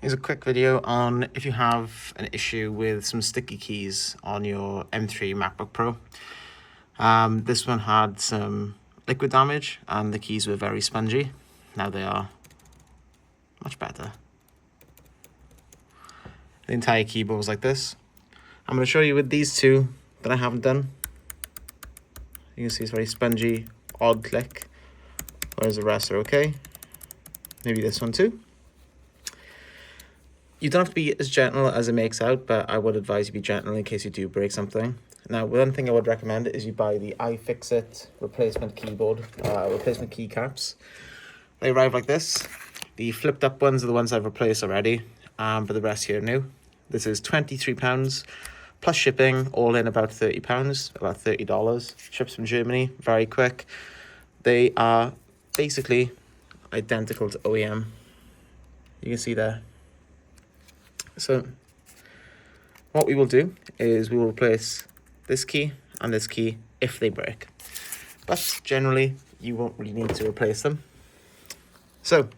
Here's a quick video on if you have an issue with some sticky keys on your M3 MacBook Pro. This one had some liquid damage and the keys were very spongy. Now they are much better. The entire keyboard was like this. I'm going to show you with these two that I haven't done. You can see it's very spongy, odd click, whereas the rest are okay. Maybe this one too. You don't have to be as gentle as it makes out, but I would advise you be gentle in case you do break something. Now, one thing I would recommend is you buy the iFixit replacement replacement keycaps. They arrive like this. The flipped up ones are the ones I've replaced already, but the rest here are new. This is £23 plus shipping, all in about £30, about $30. Ships from Germany, very quick. They are basically identical to OEM. You can see there. So what we will do is we will replace this key and this key if they break. But generally, you won't really need to replace them. So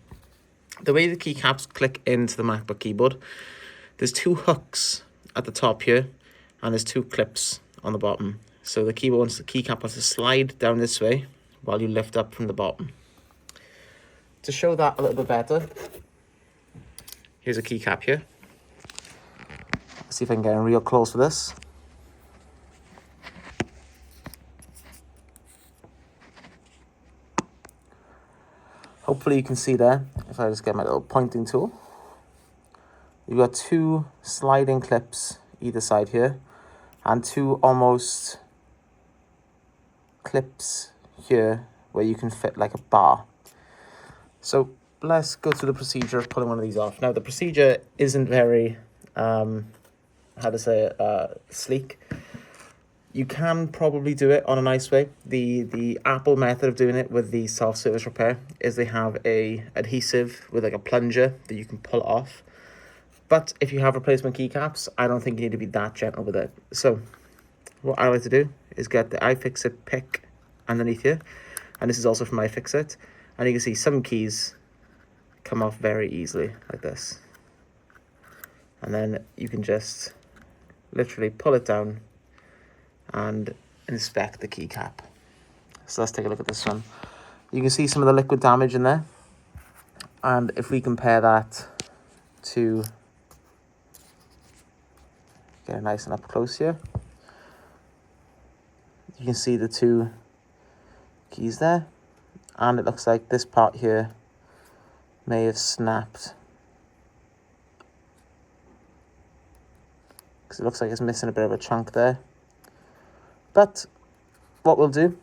the way the keycaps click into the MacBook keyboard, there's two hooks at the top here, and there's two clips on the bottom. So the keycap wants to slide down this way while you lift up from the bottom. To show that a little bit better, here's a keycap here. Let's see if I can get in real close for this. Hopefully you can see there, if I just get my little pointing tool. You've got two sliding clips either side here, and two almost clips here where you can fit like a bar. So let's go through the procedure of pulling one of these off. Now the procedure isn't very, sleek. You can probably do it on a nice way. The Apple method of doing it with the self-service repair is they have a adhesive with like a plunger that you can pull off. But if you have replacement keycaps, I don't think you need to be that gentle with it. So what I like to do is get the iFixit pick underneath here. And this is also from iFixit. And you can see some keys come off very easily like this. And then you can just literally pull it down and inspect the keycap. So let's take a look at this one. You can see some of the liquid damage in there. And if we compare that to, get it nice and up close here, you can see the two keys there. And it looks like this part here may have snapped, because it looks like it's missing a bit of a chunk there. But what we'll do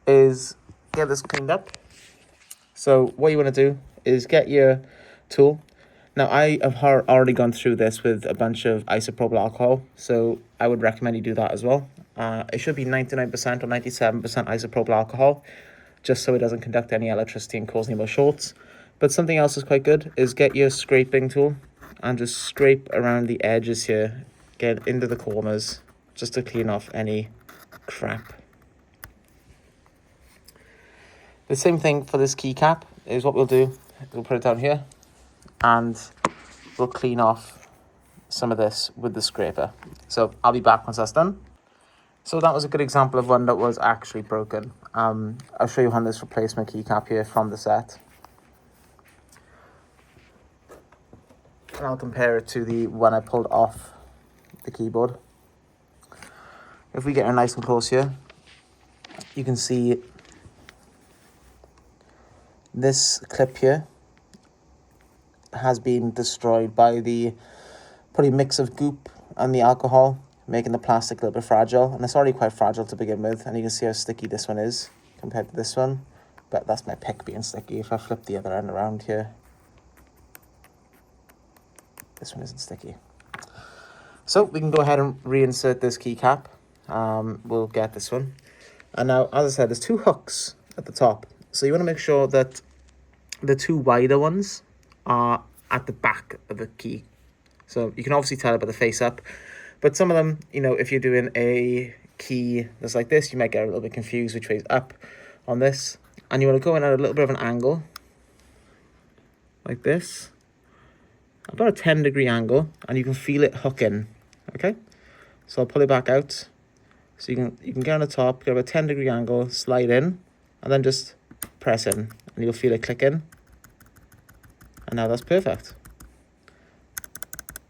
is get this cleaned up. So what you want to do is get your tool. Now I have already gone through this with a bunch of isopropyl alcohol, so I would recommend you do that as well. It should be 99% or 97% isopropyl alcohol, just so it doesn't conduct any electricity and cause any more shorts. But something else is quite good is get your scraping tool and just scrape around the edges here, get into the corners, just to clean off any crap. The same thing for this keycap is what we'll do. We'll put it down here and we'll clean off some of this with the scraper. So I'll be back once that's done. So that was a good example of one that was actually broken. I'll show you on this replacement keycap here from the set. And I'll compare it to the one I pulled off the keyboard. If we get her nice and close here, you can see this clip here has been destroyed by the probably mix of goop and the alcohol, making the plastic a little bit fragile. And it's already quite fragile to begin with. And you can see how sticky this one is compared to this one. But that's my pick being sticky. If I flip the other end around here, this one isn't sticky. So we can go ahead and reinsert this keycap. We'll get this one. And now, as I said, there's two hooks at the top. So you want to make sure that the two wider ones are at the back of the key. So you can obviously tell it by the face up. But some of them, you know, if you're doing a key that's like this, you might get a little bit confused which way is up on this. And you want to go in at a little bit of an angle, like this. about a 10-degree angle, and you can feel it hooking, okay? So I'll pull it back out. So you can get on the top, get about a 10-degree angle, slide in, and then just press in, and you'll feel it clicking. And now that's perfect.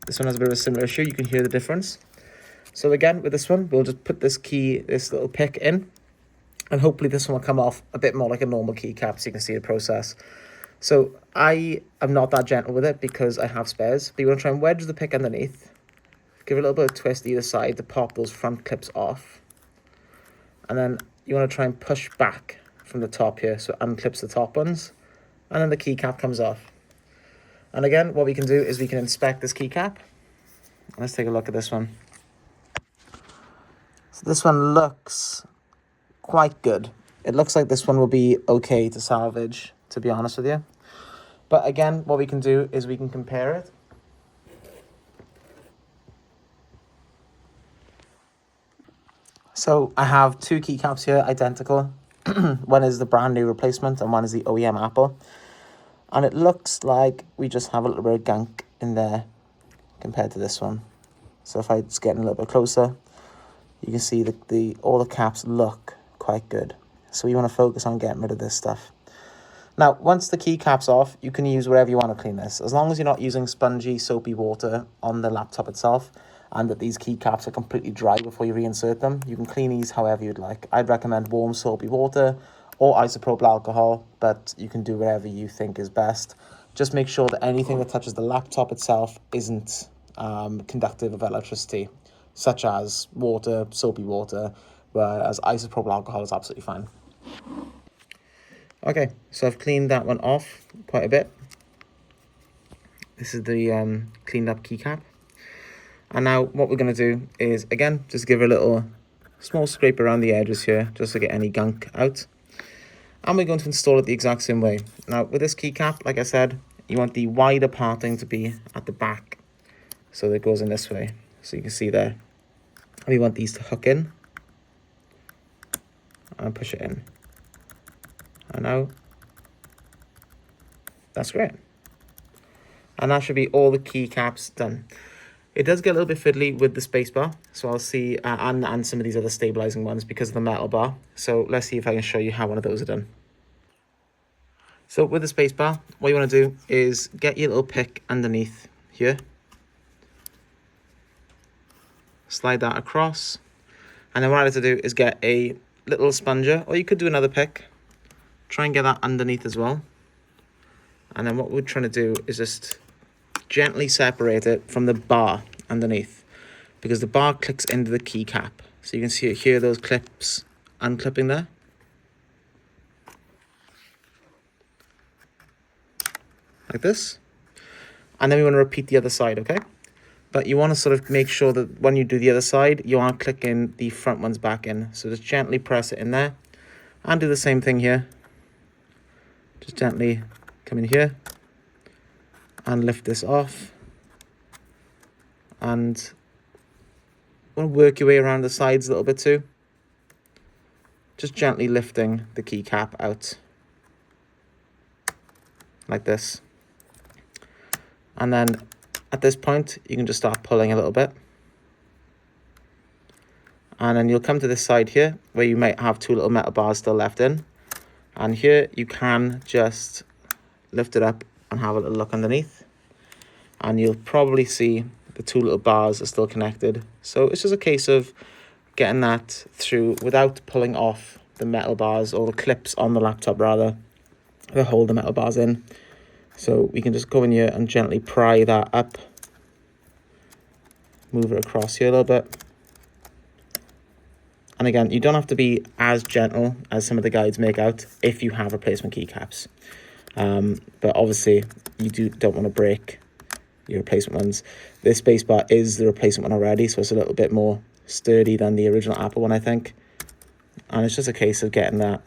This one has a bit of a similar issue. You can hear the difference. So again, with this one, we'll just put this little pick in, and hopefully this one will come off a bit more like a normal keycap so you can see the process. So I am not that gentle with it because I have spares, but you want to try and wedge the pick underneath, give it a little bit of twist either side to pop those front clips off, and then you want to try and push back from the top here so it unclips the top ones, and then the keycap comes off. And again, what we can do is we can inspect this keycap. Let's take a look at this one. So this one looks quite good. It looks like this one will be okay to salvage, to be honest with you. But again, what we can do is we can compare it. So I have two keycaps here, identical. One is the brand new replacement and one is the OEM Apple. And it looks like we just have a little bit of gunk in there compared to this one. So if I just get in a little bit closer, you can see all the caps look quite good. So we want to focus on getting rid of this stuff. Now, once the keycap's off, you can use wherever you want to clean this. As long as you're not using spongy, soapy water on the laptop itself, and that these keycaps are completely dry before you reinsert them, you can clean these however you'd like. I'd recommend warm, soapy water or isopropyl alcohol, but you can do whatever you think is best. Just make sure that anything that touches the laptop itself isn't conductive of electricity, such as water, soapy water, whereas isopropyl alcohol is absolutely fine. Okay, so I've cleaned that one off quite a bit. This is the cleaned up keycap. And now what we're going to do is, again, just give it a little small scrape around the edges here, just to get any gunk out. And we're going to install it the exact same way. Now, with this keycap, like I said, you want the wider parting to be at the back. So that it goes in this way. So you can see there. And we want these to hook in. And push it in. And now, that's great. And that should be all the keycaps done. It does get a little bit fiddly with the spacebar, so I'll see, and some of these other stabilizing ones because of the metal bar. So let's see if I can show you how one of those are done. So with the spacebar, what you want to do is get your little pick underneath here. Slide that across. And then what I like to do is get a little sponger, or you could do another pick. Try and get that underneath as well. And then what we're trying to do is just gently separate it from the bar underneath, because the bar clicks into the keycap. So you can see here those clips unclipping there. Like this. And then we want to repeat the other side, okay? But you want to sort of make sure that when you do the other side, you aren't clicking the front ones back in. So just gently press it in there. And do the same thing here. Just gently come in here and lift this off. And want to work your way around the sides a little bit too. Just gently lifting the keycap out. Like this. And then at this point, you can just start pulling a little bit. And then you'll come to this side here where you might have two little metal bars still left in. And here you can just lift it up and have a little look underneath. And you'll probably see the two little bars are still connected. So it's just a case of getting that through without pulling off the metal bars, or the clips on the laptop rather, that hold the metal bars in. So we can just go in here and gently pry that up. Move it across here a little bit. And again, you don't have to be as gentle as some of the guides make out if you have replacement keycaps. But obviously, you don't want to break your replacement ones. This spacebar is the replacement one already, so it's a little bit more sturdy than the original Apple one, I think. And it's just a case of getting that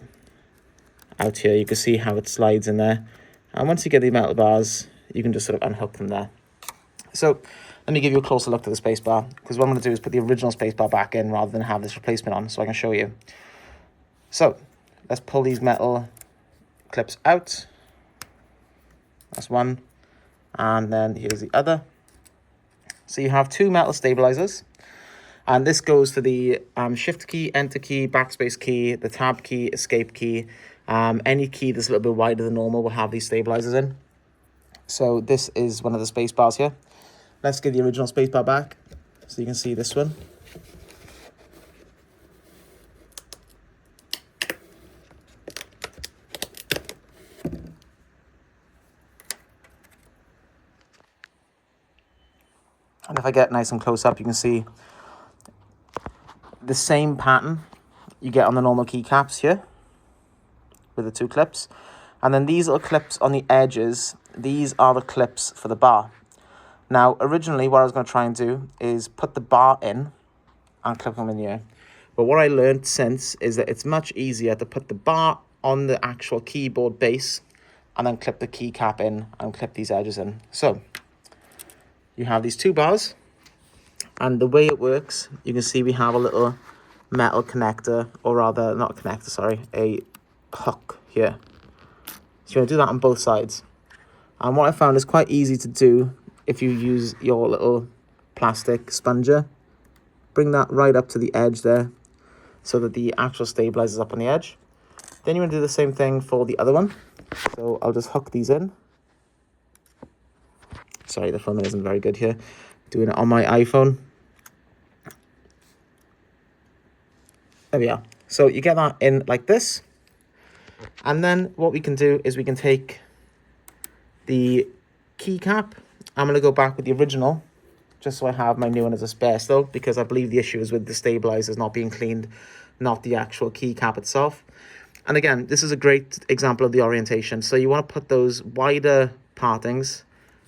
out here. You can see how it slides in there. And once you get the metal bars, you can just sort of unhook them there. So let me give you a closer look to the spacebar, because what I'm going to do is put the original spacebar back in rather than have this replacement on, so I can show you. So let's pull these metal clips out. That's one. And then here's the other. So you have two metal stabilizers. And this goes to the shift key, enter key, backspace key, the tab key, escape key. Any key that's a little bit wider than normal will have these stabilizers in. So this is one of the space bars here. Let's get the original space bar back so you can see this one. And if I get nice and close up, you can see the same pattern you get on the normal keycaps here with the two clips. And then these little clips on the edges, these are the clips for the bar. Now, originally what I was going to try and do is put the bar in and clip them in here. But what I learned since is that it's much easier to put the bar on the actual keyboard base and then clip the keycap in and clip these edges in. So you have these two bars, and the way it works, you can see we have a little metal connector, or rather not a connector, sorry, a hook here. So you're going to do that on both sides. And what I found is quite easy to do if you use your little plastic sponger. Bring that right up to the edge there so that the actual stabilizer is up on the edge. Then you're going to do the same thing for the other one. So I'll just hook these in. Sorry, the filming isn't very good here. Doing it on my iPhone. There we are. So you get that in like this. And then what we can do is we can take the keycap. I'm going to go back with the original, just so I have my new one as a spare still, because I believe the issue is with the stabilizers not being cleaned, not the actual keycap itself. And again, this is a great example of the orientation. So you want to put those wider partings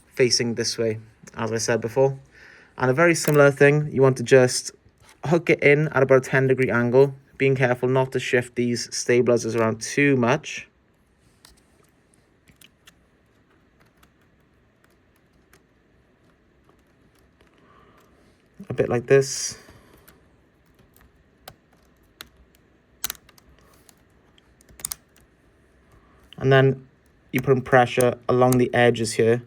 facing this way, as I said before. And a very similar thing, you want to just hook it in at about a 10-degree angle, being careful not to shift these stabilizers around too much. A bit like this. And then you put pressure along the edges here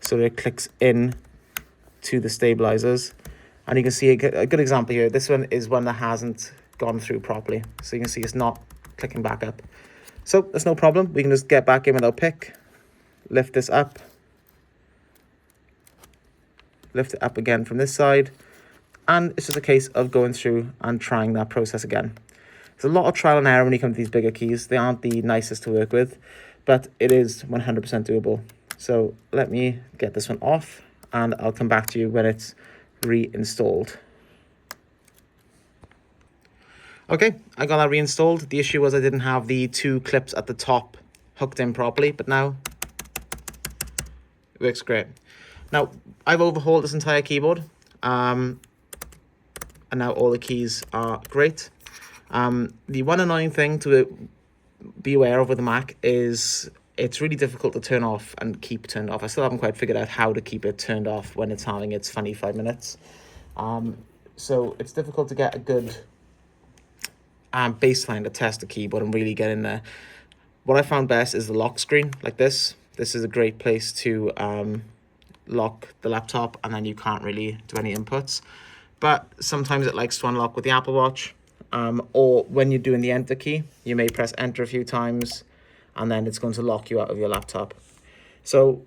so that it clicks in to the stabilizers. And you can see a good example here. This one is one that hasn't gone through properly. So you can see it's not clicking back up. So that's no problem. We can just get back in with our pick, lift this up, lift it up again from this side. And it's just a case of going through and trying that process again. There's a lot of trial and error when you come to these bigger keys. They aren't the nicest to work with, but it is 100% doable. So let me get this one off and I'll come back to you when it's reinstalled. Okay, I got that reinstalled. The issue was I didn't have the two clips at the top hooked in properly, but now it works great. Now, I've overhauled this entire keyboard, and now all the keys are great. The one annoying thing to be aware of with the Mac is it's really difficult to turn off and keep turned off. I still haven't quite figured out how to keep it turned off when it's having its funny 5 minutes. So it's difficult to get a good baseline to test the keyboard and really get in there. What I found best is the lock screen like this. This is a great place to lock the laptop and then you can't really do any inputs. But sometimes it likes to unlock with the Apple Watch. Or when you're doing the enter key, you may press enter a few times and then it's going to lock you out of your laptop. So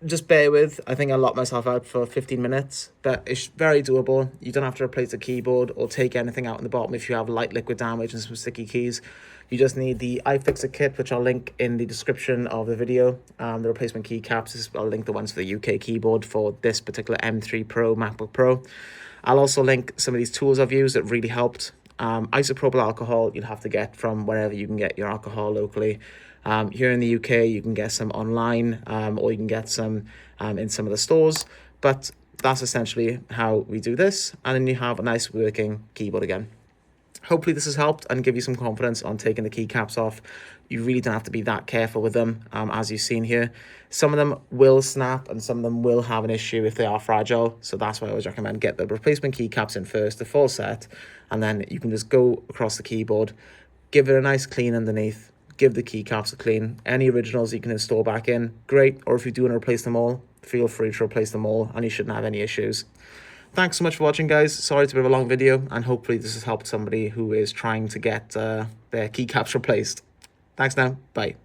just bear with. I think I locked myself out for 15 minutes, but it's very doable. You don't have to replace the keyboard or take anything out in the bottom if you have light liquid damage and some sticky keys. You just need the iFixit kit, which I'll link in the description of the video. The replacement keycaps, I'll link the ones for the UK keyboard for this particular M3 Pro MacBook Pro. I'll also link some of these tools I've used that really helped. Isopropyl alcohol you'll have to get from wherever you can get your alcohol locally. Here in the UK, you can get some online, or you can get some in some of the stores. But that's essentially how we do this. And then you have a nice working keyboard again. Hopefully this has helped and give you some confidence on taking the keycaps off. You really don't have to be that careful with them, as you've seen here. Some of them will snap and some of them will have an issue if they are fragile. So that's why I always recommend get the replacement keycaps in first, the full set, and then you can just go across the keyboard, give it a nice clean underneath, give the keycaps a clean. Any originals you can install back in, great. Or if you do want to replace them all, feel free to replace them all and you shouldn't have any issues. Thanks so much for watching, guys. Sorry it's a bit of a long video, and hopefully this has helped somebody who is trying to get their keycaps replaced. Thanks now. Bye.